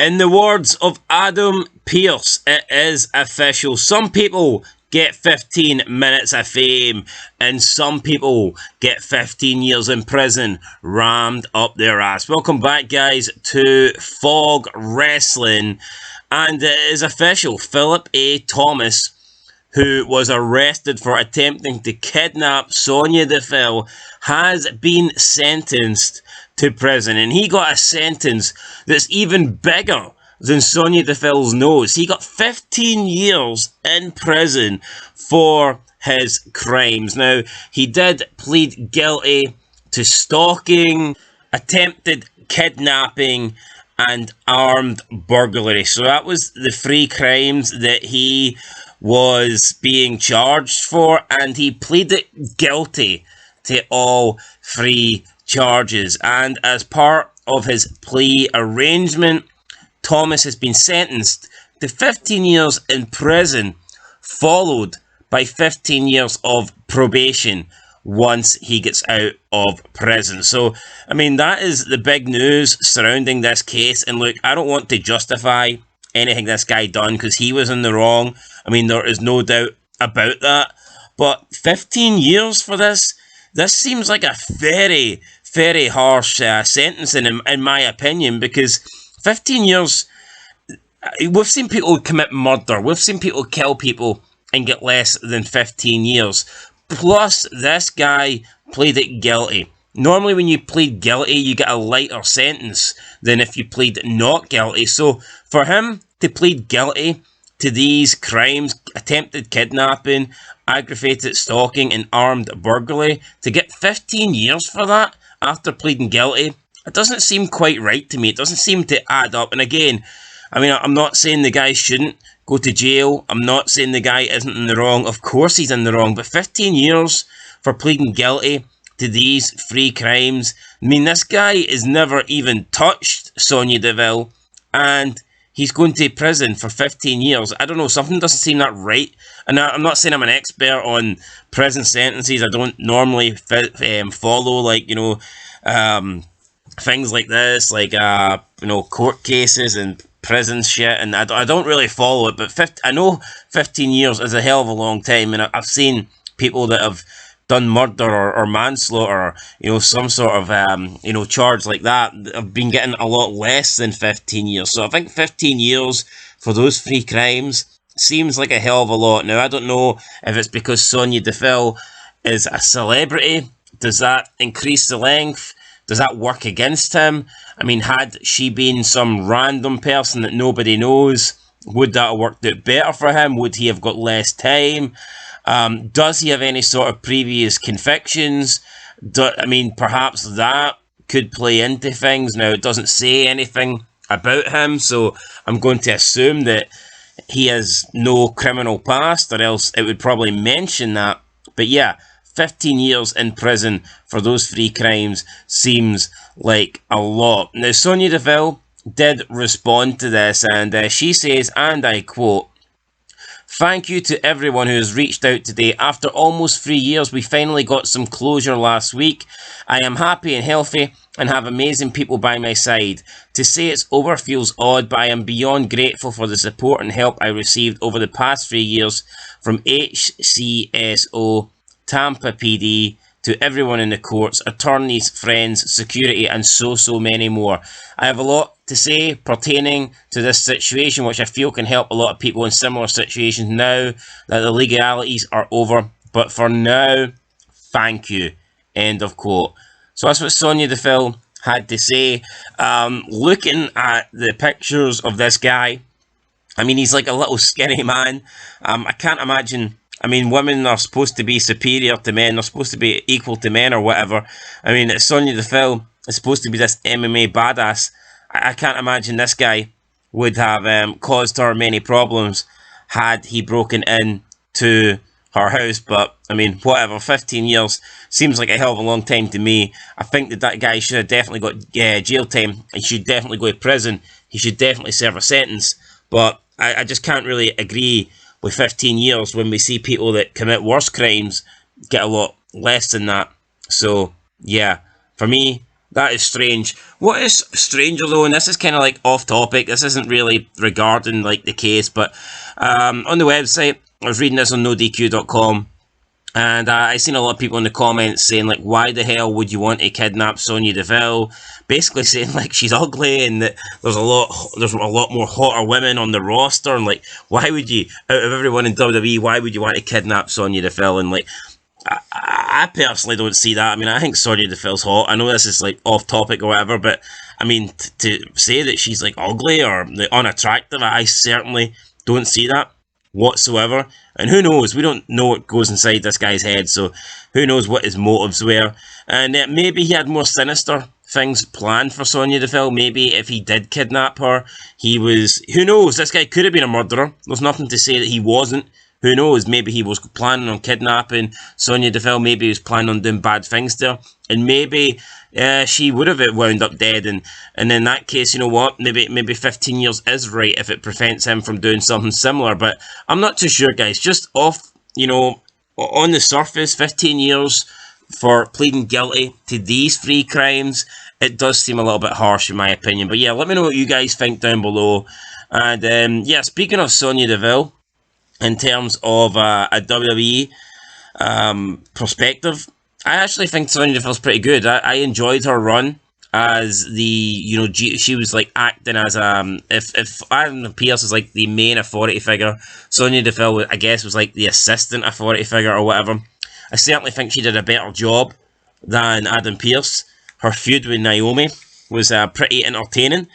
In the words of Adam Pearce, it is official. Some people get 15 minutes of fame, and some people get 15 years in prison rammed up their ass. Welcome back, guys, to Fog Wrestling, and it is official. Philip A. Thomas, who was arrested for attempting to kidnap Sonya Deville, has been sentenced to prison, and he got a sentence that's even bigger than Sonya Deville's nose. He got 15 years in prison for his crimes. Now, he did plead guilty to stalking, attempted kidnapping, and armed burglary. So that was the 3 crimes that he was being charged for, and he pleaded guilty to all 3 charges. And as part of his plea arrangement, Thomas has been sentenced to 15 years in prison, followed by 15 years of probation once he gets out of prison. So, I mean, that is the big news surrounding this case. And look, I don't want to justify anything this guy done because he was in the wrong. I mean, there is no doubt about that. But 15 years for this seems like a very, very harsh sentence in my opinion, because 15 years, we've seen people commit murder, we've seen people kill people and get less than 15 years. Plus, this guy pleaded guilty. Normally when you plead guilty, you get a lighter sentence than if you plead not guilty. So, for him to plead guilty to these crimes, attempted kidnapping, aggravated stalking, and armed burglary, to get 15 years for that after pleading guilty, it doesn't seem quite right to me. It doesn't seem to add up. And again, I mean, I'm not saying the guy shouldn't go to jail. I'm not saying the guy isn't in the wrong. Of course he's in the wrong. But 15 years for pleading guilty to these 3 crimes. I mean, this guy has never even touched Sonya Deville, and he's going to prison for 15 years. I don't know, something doesn't seem that right. And I'm not saying I'm an expert on prison sentences. I don't normally follow, like, you know, things like this, like, you know, court cases and prison shit, and I don't really follow it, but I know 15 years is a hell of a long time, and I've seen people that have done murder or manslaughter, or, you know, some sort of, you know, charge like that, have been getting a lot less than 15 years. So I think 15 years for those 3 crimes seems like a hell of a lot. Now, I don't know if it's because Sonya Deville is a celebrity. Does that increase the length? Does that work against him? I mean, had she been some random person that nobody knows, would that have worked out better for him? Would he have got less time? Does he have any sort of previous convictions? I mean, perhaps that could play into things. Now, it doesn't say anything about him, so I'm going to assume that he has no criminal past, or else it would probably mention that. But yeah, 15 years in prison for those 3 crimes seems like a lot. Now, Sonya Deville did respond to this, and she says, and I quote, "Thank you to everyone who has reached out today. After almost 3 years, we finally got some closure last week. I am happy and healthy and have amazing people by my side. To say it's over feels odd, but I am beyond grateful for the support and help I received over the past 3 years from HCSO, Tampa PD, to everyone in the courts, attorneys, friends, security, and so many more. I have a lot to say pertaining to this situation, which I feel can help a lot of people in similar situations now that the legalities are over. But for now, thank you." End of quote. So that's what Sonya Deville had to say. Looking at the pictures of this guy, I mean, he's like a little skinny man. I can't imagine. I mean, women are supposed to be superior to men. They're supposed to be equal to men or whatever. I mean, Sonya Deville is supposed to be this MMA badass. I can't imagine this guy would have caused her many problems had he broken in to her house. But, I mean, whatever, 15 years seems like a hell of a long time to me. I think that guy should have definitely got jail time. He should definitely go to prison. He should definitely serve a sentence. But I just can't really agree with 15 years when we see people that commit worse crimes get a lot less than that. So, yeah, for me, That is strange. What is stranger though, and this is kind of like off topic, this isn't really regarding like the case, but on the website, I was reading this on nodq.com, and I seen a lot of people in the comments saying like, why the hell would you want to kidnap Sonya Deville? Basically saying like she's ugly and that there's a lot more hotter women on the roster, and like, why would you, out of everyone in WWE, why would you want to kidnap Sonya Deville? And like, I personally don't see that. I mean, I think Sonya Deville's hot. I know this is like off topic or whatever, but I mean, to say that she's like ugly or unattractive, I certainly don't see that whatsoever. And who knows? We don't know what goes inside this guy's head, so who knows what his motives were. And maybe he had more sinister things planned for Sonya Deville. Maybe if he did kidnap her, he was... Who knows? This guy could have been a murderer. There's nothing to say that he wasn't. Who knows? Maybe he was planning on kidnapping Sonya Deville. Maybe he was planning on doing bad things to her. And maybe she would have wound up dead. And in that case, you know what? Maybe 15 years is right if it prevents him from doing something similar. But I'm not too sure, guys. Just off, on the surface, 15 years for pleading guilty to these 3 crimes, it does seem a little bit harsh in my opinion. But yeah, let me know what you guys think down below. And yeah, speaking of Sonya Deville, in terms of a WWE perspective, I actually think Sonya Deville's pretty good. I enjoyed her run as the, she was like acting as if Adam Pearce is like the main authority figure, Sonya Deville, I guess, was like the assistant authority figure or whatever. I certainly think she did a better job than Adam Pearce. Her feud with Naomi was pretty entertaining.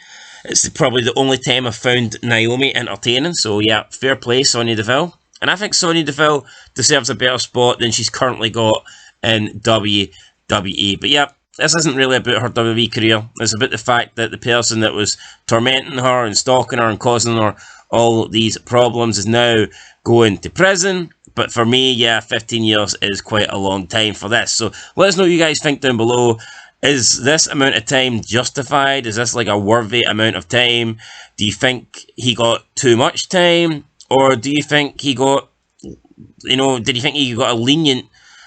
It's probably the only time I've found Naomi entertaining. So yeah, fair play, Sonya Deville. And I think Sonya Deville deserves a better spot than she's currently got in WWE. But yeah, this isn't really about her WWE career. It's about the fact that the person that was tormenting her and stalking her and causing her all these problems is now going to prison. But for me, yeah, 15 years is quite a long time for this. So let us know what you guys think down below. Is this amount of time justified? Is this like a worthy amount of time? Do you think he got too much time? Or do you think he got, did you think he got a lenient,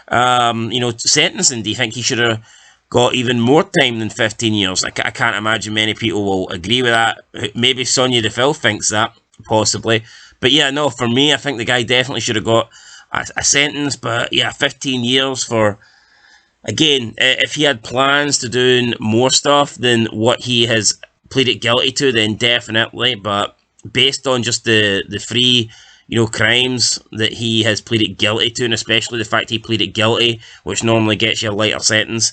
sentencing? Do you think he should have got even more time than 15 years? I can't imagine many people will agree with that. Maybe Sonya Deville thinks that, possibly. But yeah, no, for me, I think the guy definitely should have got a sentence. But yeah, 15 years for... Again, if he had plans to doing more stuff than what he has pleaded guilty to, then definitely. But based on just the 3, crimes that he has pleaded guilty to, and especially the fact he pleaded guilty, which normally gets you a lighter sentence,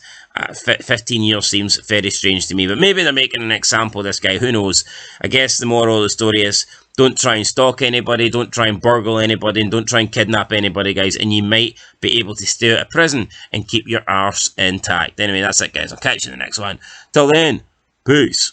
15 years seems very strange to me. But maybe they're making an example of this guy. Who knows? I guess the moral of the story is, don't try and stalk anybody, don't try and burgle anybody, and don't try and kidnap anybody, guys, and you might be able to stay out of prison and keep your arse intact. Anyway, that's it, guys. I'll catch you in the next one. Till then, peace.